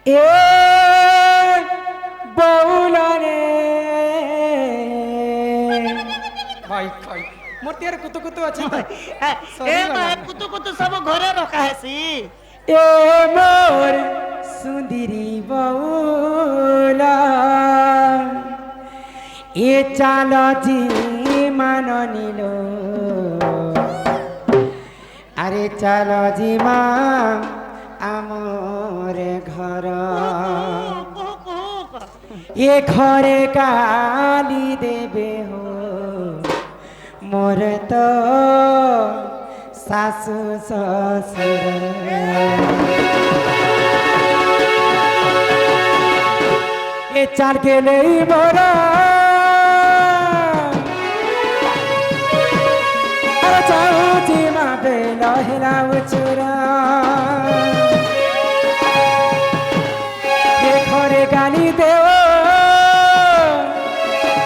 এ বউলারে খাই খাই মোর তের কুতু কুতু আছে তো এ মা কুতু কুতু সব ঘরে রখা হেসি এ মোর সুন্দরী বউলা এ চাল জি মান নিল আরে চাল জি মা আমর ঘর এ ঘরে গালি দেবে হো মোর তো শাশু শ্বশুর এ চাল গেলেই মোর আর চাউচি মা বেল হেলাও চূড়া এ ঘরে গালি দেও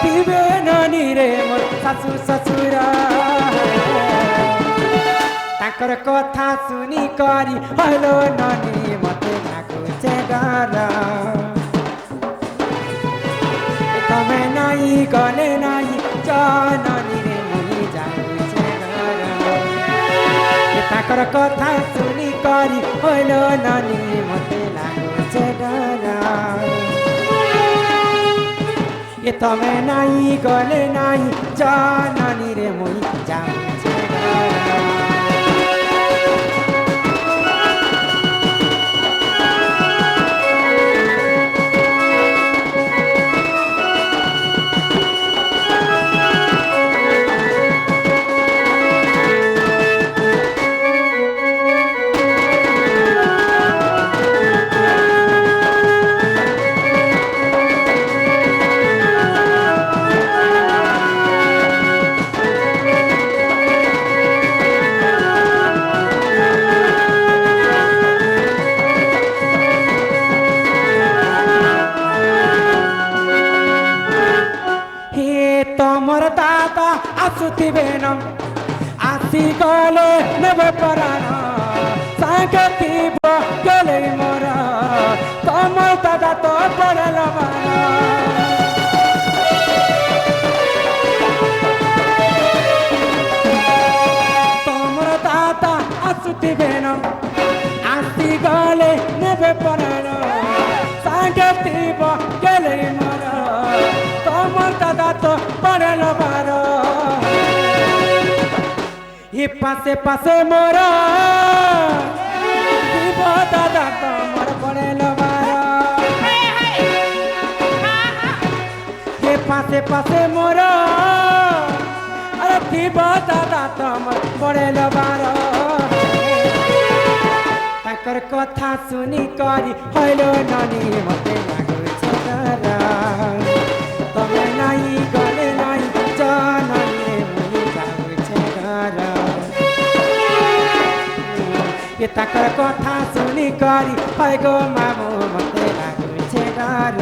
দিবে ননি রে মোর শাশু শ্বশুরা তাଙ୍କର କଥା শুনি କରି হলো ননি মতে লাগুছে ডর তমে নাই গলে নাই জননী রে মুই যাউছে ডর তাଙ୍କର কথা শুনি କରି হলো ননি মতে লাগুছে ডর এ তমে নাই গলে নাই জননী রে মুই যাউছে ডর तमर दादा आसुथिबे न आसी गले नेबे परान सागे थिब गले मोर तमर दादा तो पड़ल तमर दादा आसुथिबे न आसी गले नेबे परान सागे थिब गले मोर तमर दादा तो पड़ल बार ये पासे पासे मोर दीब दादा तमर पड़ल बार ये पासे पासे मोर अरे दीब दादा तमर पड़ल बार ताकर कथा सुनी करी हलो ननी मते लाଗୁছে डर तमे नाई गले नाई जानले मुई जाउছে घर ये ताकर कथा सुनी करी हाय गो मामू मते लाଗୁছে डर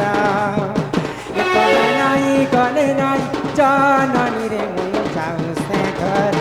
ये तमे नाई गले नाई जाननी रे मुई जाउছে घर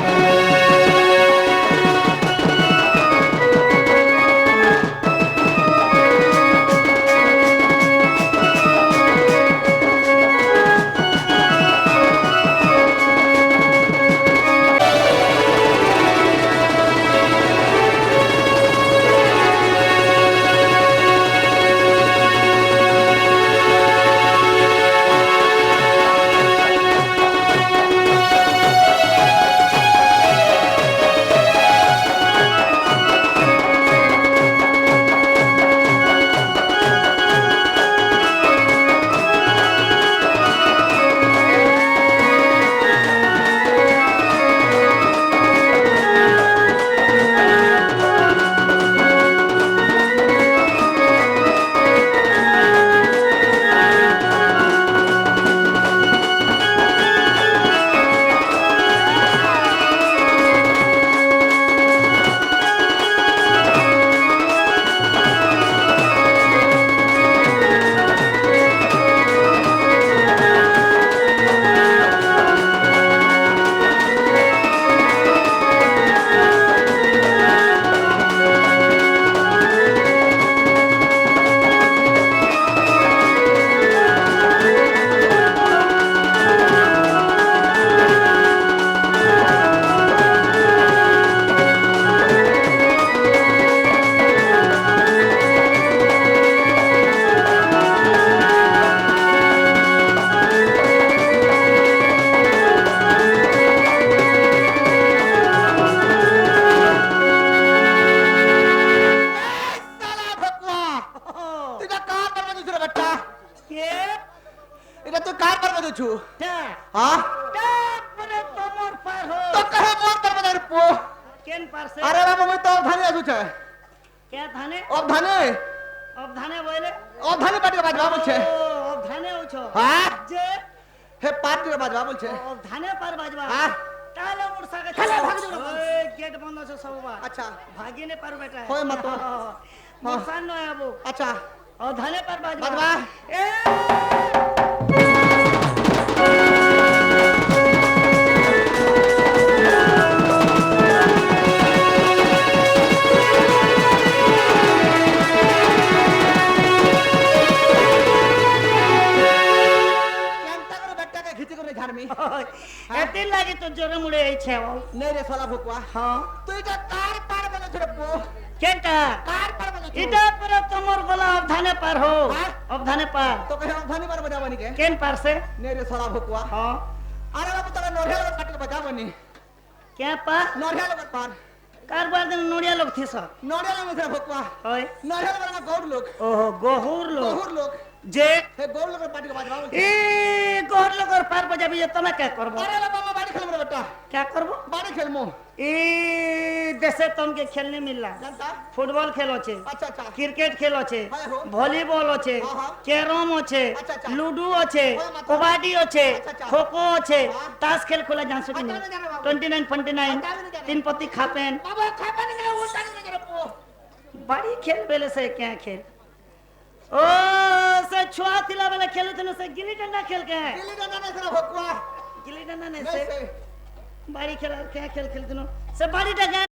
কে এটা তুই কার পার বাজুছু টা হ্যাঁ টা পরে তোমার পার হো তো কাহে মোর পার বাজার পো কেন পারছে আরে বাবা মই তো ধানে আসুছে কে ধানে ধানে ধানে বইলে ধানে পাটি বাজবা বলছে ধানে উছো হ্যাঁ যে হে পাটি বাজবা বলছে ধানে পার বাজবা হ্যাঁ তাহলে মোর সাথে তাহলে ভাগ দিও না। ওই গেট বন্ধ আছে সববা আচ্ছা ভাগি নে পার বেটা হয় মা তো। মোর সান নয় আবু আচ্ছা ধানে পার বাজবা বাজবা। এ কেনটা করে বেটাকে খিচি করে ঝাড়মি এতিন লাগি তো জোরে মুড়ে আইছে ও নেই রে শালা ভুকুয়া হ্যাঁ তুই যা কার পার বাজুছ রে পো কেনটা কার পার বাজুছ এটা পরে তোমার গলা ধানে পার হো হ্যাঁ? ধানে পার তো কহে ধানে পার বাজাবনি কে কেন পারছে নেই রে শালা ভুকুয়া হ্যাঁ আরে বাবু তোরা নড়িয়া লোক পাটি বাজাবনি কে পা নড়িয়া লোক পার কারবার দিন নড়িয়া লোক থিস নড়িয়া লোক রে ভুকুয়া হয় নড়িয়া লোক না গৌড় লোক ওহো গহুর লোক গৌড় লোক যে হে গৌড় লোকের পাটি বাজবা বলছে এ গহুর লোকের পার বাজাবি যে তুমি কে করবো আরে বাবা বাড়ি খেলবো রে বেটা কে করবো বাড়ি খেলমু ए देशे तुमके खेलने मिलला জানতা फुटबॉल खेल अच्छे আচ্ছা আচ্ছা क्रिकेट खेल अच्छे हाँ, हो। वॉलीबॉल अच्छे हाँ, हाँ। कैरम अच्छे अच्छा, अच्छा। लूडो अच्छे हाँ, मतलब। कबड्डी अच्छे अच्छा, अच्छा। खो खो अच्छे हाँ। ताश खेल खोला जान सके अच्छा, नहीं जाने बाबू। 29 29 अच्छा, नहीं जाने। तीन पत्ती खापेन বাবা খাবানি না ও জানি না রে পো बड़ी खेल बेले से क्या खेल ओ से छुआ थिला बेले खेलु थने से गिल्ली डंडा खेल के দিলি না না না ভকুয়া गिल्ली डंडा नहीं नहीं से से बाड़ी खेल क्या खेल खेलते नो से बाड़ी डंडा